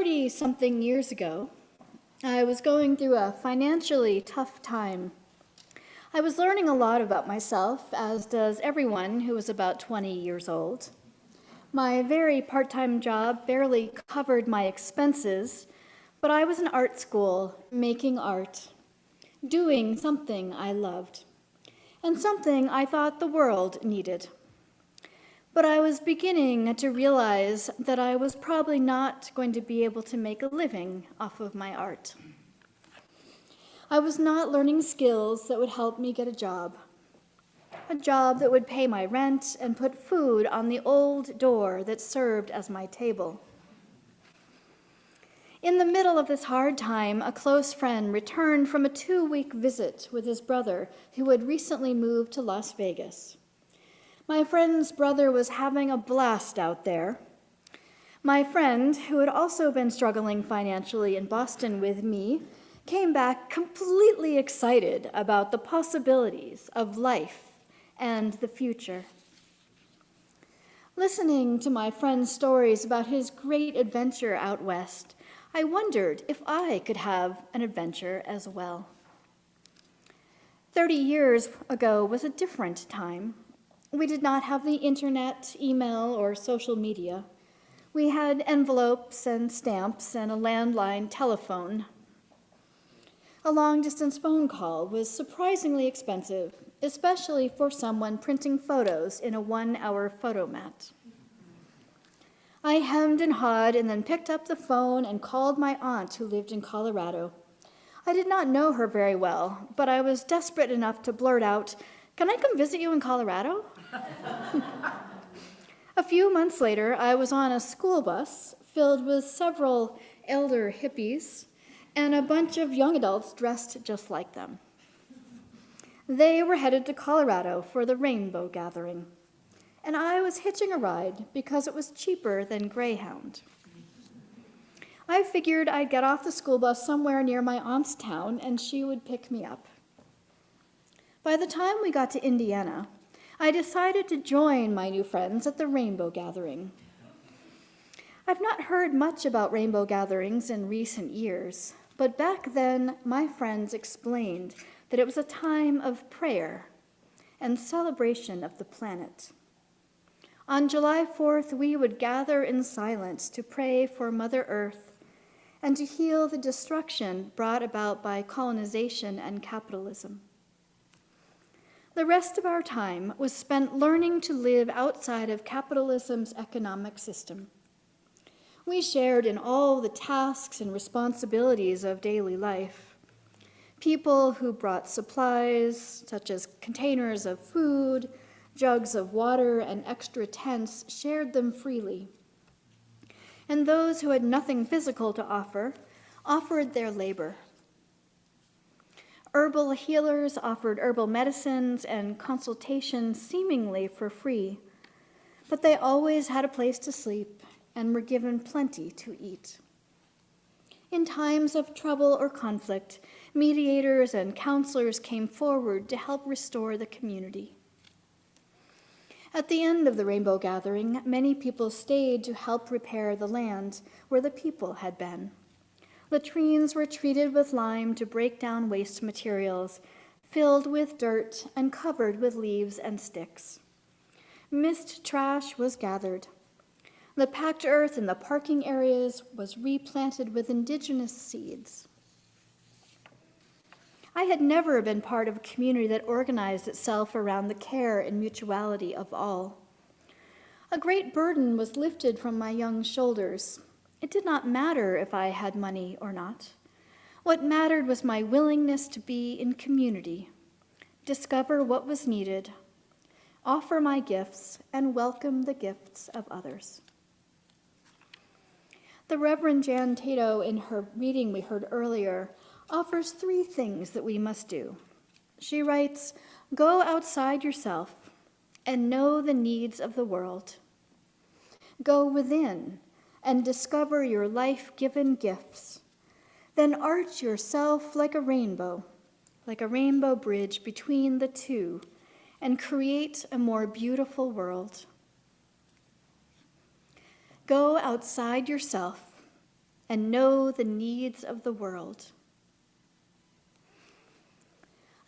30-something years ago, I was going through a financially tough time. I was learning a lot about myself, as does everyone who is about 20 years old. My very part-time job barely covered my expenses, but I was in art school, making art, doing something I loved, and something I thought the world needed. But I was beginning to realize that I was probably not going to be able to make a living off of my art. I was not learning skills that would help me get a job that would pay my rent and put food on the old door that served as my table. In the middle of this hard time, a close friend returned from a 2-week visit with his brother, who had recently moved to Las Vegas. My friend's brother was having a blast out there. My friend, who had also been struggling financially in Boston with me, came back completely excited about the possibilities of life and the future. Listening to my friend's stories about his great adventure out west, I wondered if I could have an adventure as well. 30 years ago was a different time. We did not have the internet, email, or social media. We had envelopes and stamps and a landline telephone. A long-distance phone call was surprisingly expensive, especially for someone printing photos in a 1-hour photomat. I hemmed and hawed and then picked up the phone and called my aunt who lived in Colorado. I did not know her very well, but I was desperate enough to blurt out, "Can I come visit you in Colorado?" A few months later, I was on a school bus filled with several elder hippies and a bunch of young adults dressed just like them. They were headed to Colorado for the Rainbow Gathering, and I was hitching a ride because it was cheaper than Greyhound. I figured I'd get off the school bus somewhere near my aunt's town and she would pick me up. By the time we got to Indiana, I decided to join my new friends at the Rainbow Gathering. I've not heard much about rainbow gatherings in recent years, but back then my friends explained that it was a time of prayer and celebration of the planet. On July 4th, we would gather in silence to pray for Mother Earth and to heal the destruction brought about by colonization and capitalism. The rest of our time was spent learning to live outside of capitalism's economic system. We shared in all the tasks and responsibilities of daily life. People who brought supplies, such as containers of food, jugs of water, and extra tents, shared them freely. And those who had nothing physical to offer, offered their labor. Herbal healers offered herbal medicines and consultations seemingly for free, but they always had a place to sleep and were given plenty to eat. In times of trouble or conflict, mediators and counselors came forward to help restore the community. At the end of the Rainbow Gathering, many people stayed to help repair the land where the people had been. Latrines were treated with lime to break down waste materials, filled with dirt and covered with leaves and sticks. Mist trash was gathered. The packed earth in the parking areas was replanted with indigenous seeds. I had never been part of a community that organized itself around the care and mutuality of all. A great burden was lifted from my young shoulders. It did not matter if I had money or not. What mattered was my willingness to be in community, discover what was needed, offer my gifts, and welcome the gifts of others. The Reverend Jan Tato, in her reading we heard earlier, offers 3 things that we must do. She writes, "Go outside yourself and know the needs of the world. Go within and discover your life-given gifts. Then arch yourself like a rainbow bridge between the two, and create a more beautiful world." Go outside yourself and know the needs of the world.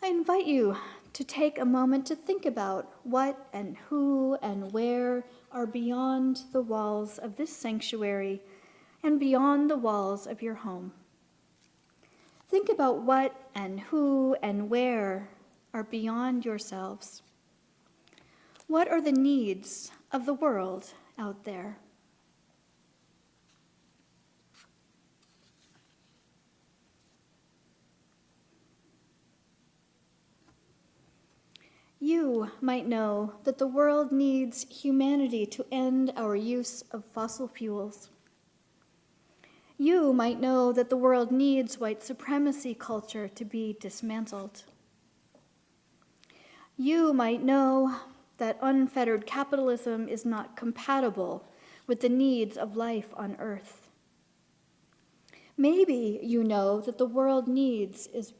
I invite you to take a moment to think about what and who and where are beyond the walls of this sanctuary and beyond the walls of your home. Think about what and who and where are beyond yourselves. What are the needs of the world out there? You might know that the world needs humanity to end our use of fossil fuels. You might know that the world needs white supremacy culture to be dismantled. You might know that unfettered capitalism is not compatible with the needs of life on Earth. Maybe you know that the world needs is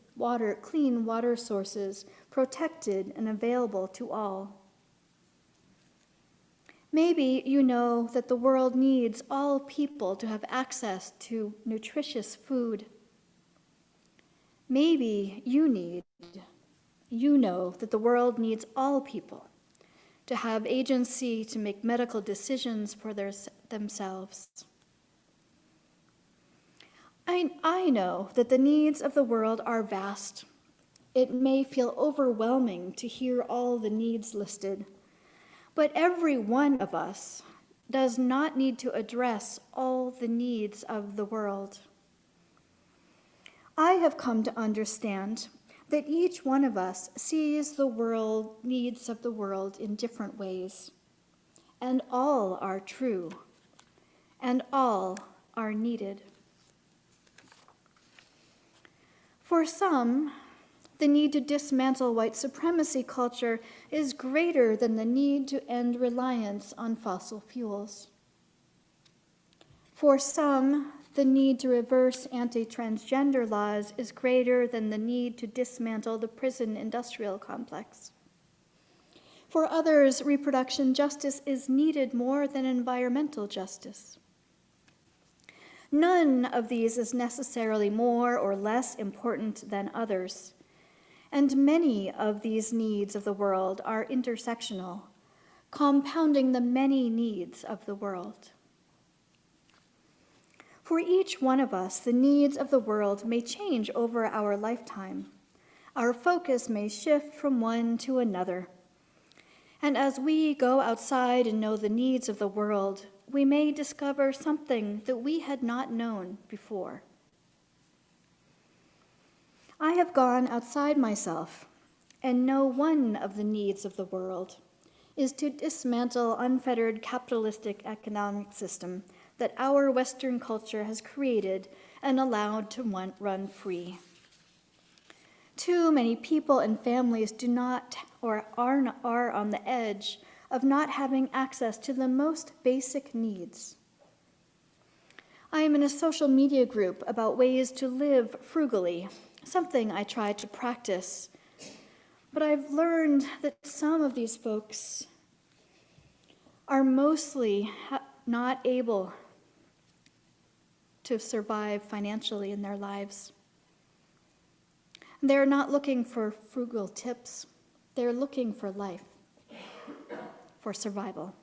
clean water sources protected and available to all. Maybe you know that the world needs all people to have access to nutritious food. Maybe you know that the world needs all people to have agency to make medical decisions for themselves. I know that the needs of the world are vast. It may feel overwhelming to hear all the needs listed, but every one of us does not need to address all the needs of the world. I have come to understand that each one of us sees the needs of the world in different ways, and all are true, and all are needed. For some, the need to dismantle white supremacy culture is greater than the need to end reliance on fossil fuels. For some, the need to reverse anti-transgender laws is greater than the need to dismantle the prison industrial complex. For others, reproduction justice is needed more than environmental justice. None of these is necessarily more or less important than others, and many of these needs of the world are intersectional, compounding the many needs of the world. For each one of us, the needs of the world may change over our lifetime. Our focus may shift from one to another. And as we go outside and know the needs of the world, we may discover something that we had not known before. I have gone outside myself and know one of the needs of the world is to dismantle unfettered capitalistic economic system that our Western culture has created and allowed to run free. Too many people and families do not or are on the edge of not having access to the most basic needs. I am in a social media group about ways to live frugally, something I try to practice. But I've learned that some of these folks are mostly not able to survive financially in their lives. They're not looking for frugal tips. They're looking for life, for survival.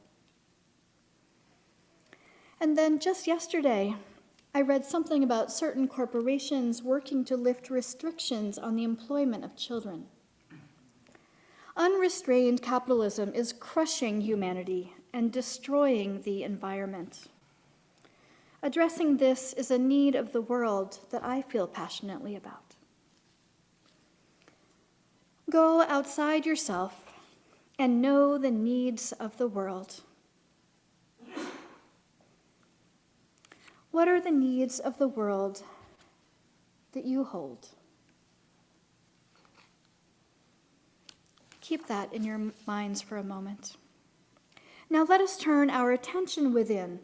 And then just yesterday, I read something about certain corporations working to lift restrictions on the employment of children. Unrestrained capitalism is crushing humanity and destroying the environment. Addressing this is a need of the world that I feel passionately about. Go outside yourself and know the needs of the world. What are the needs of the world that you hold? Keep that in your minds for a moment. Now let us turn our attention within.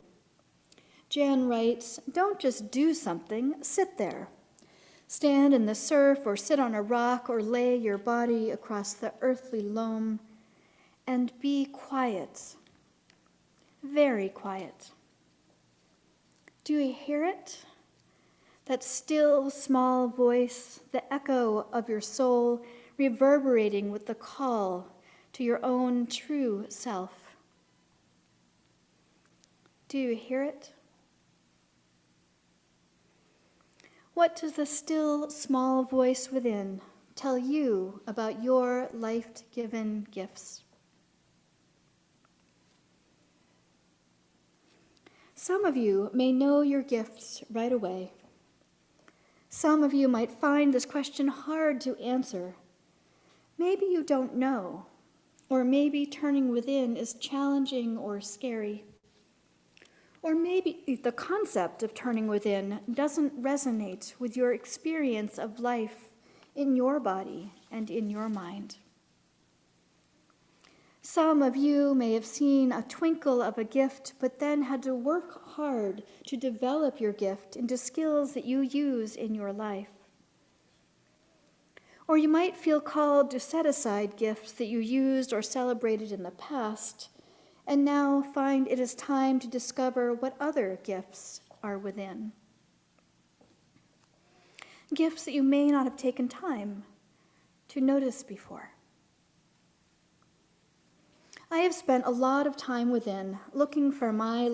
Jan writes, "Don't just do something, sit there. Stand in the surf or sit on a rock or lay your body across the earthly loam and be quiet, very quiet. Do you hear it? that still, small voice, the echo of your soul reverberating with the call to your own true self. Do you hear it? What does the still, small voice within tell you about your life-given gifts? Some of you may know your gifts right away. Some of you might find this question hard to answer. Maybe you don't know, or maybe turning within is challenging or scary. Or maybe the concept of turning within doesn't resonate with your experience of life in your body and in your mind. Some of you may have seen a twinkle of a gift, but then had to work hard to develop your gift into skills that you use in your life. Or you might feel called to set aside gifts that you used or celebrated in the past, and now find it is time to discover what other gifts are within. Gifts that you may not have taken time to notice before. I have spent a lot of time within looking for my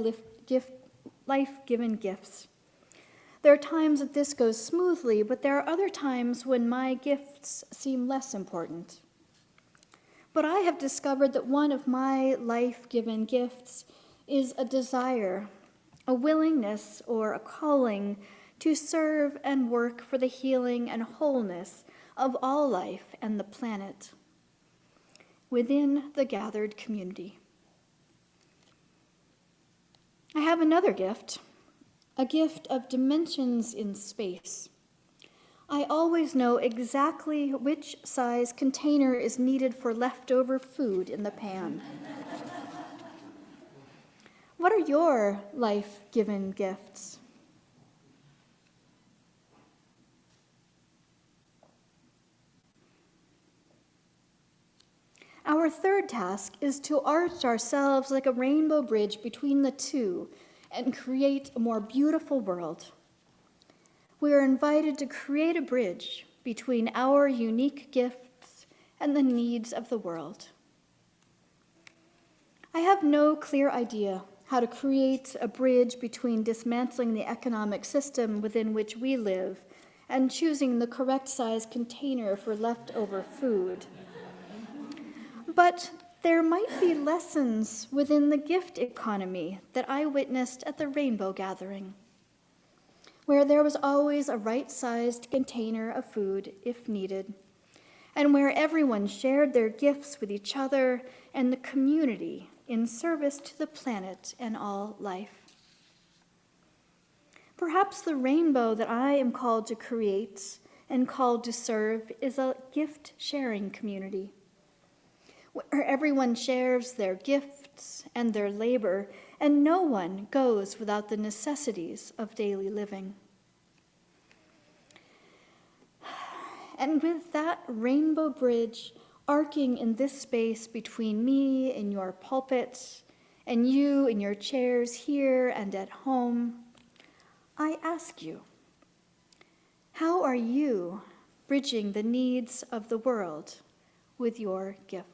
life-given gifts. There are times that this goes smoothly, but there are other times when my gifts seem less important. But I have discovered that one of my life-given gifts is a desire, a willingness, or a calling to serve and work for the healing and wholeness of all life and the planet within the gathered community. I have another gift, a gift of dimensions in space. I always know exactly which size container is needed for leftover food in the pan. What are your life-given gifts? Our third task is to arch ourselves like a rainbow bridge between the two and create a more beautiful world. We are invited to create a bridge between our unique gifts and the needs of the world. I have no clear idea how to create a bridge between dismantling the economic system within which we live and choosing the correct size container for leftover food. But there might be lessons within the gift economy that I witnessed at the Rainbow Gathering, where there was always a right-sized container of food if needed, and where everyone shared their gifts with each other and the community in service to the planet and all life. Perhaps the rainbow that I am called to create and called to serve is a gift-sharing community, where everyone shares their gifts and their labor, and no one goes without the necessities of daily living. And with that rainbow bridge arcing in this space between me in your pulpit and you in your chairs here and at home, I ask you, how are you bridging the needs of the world with your gift?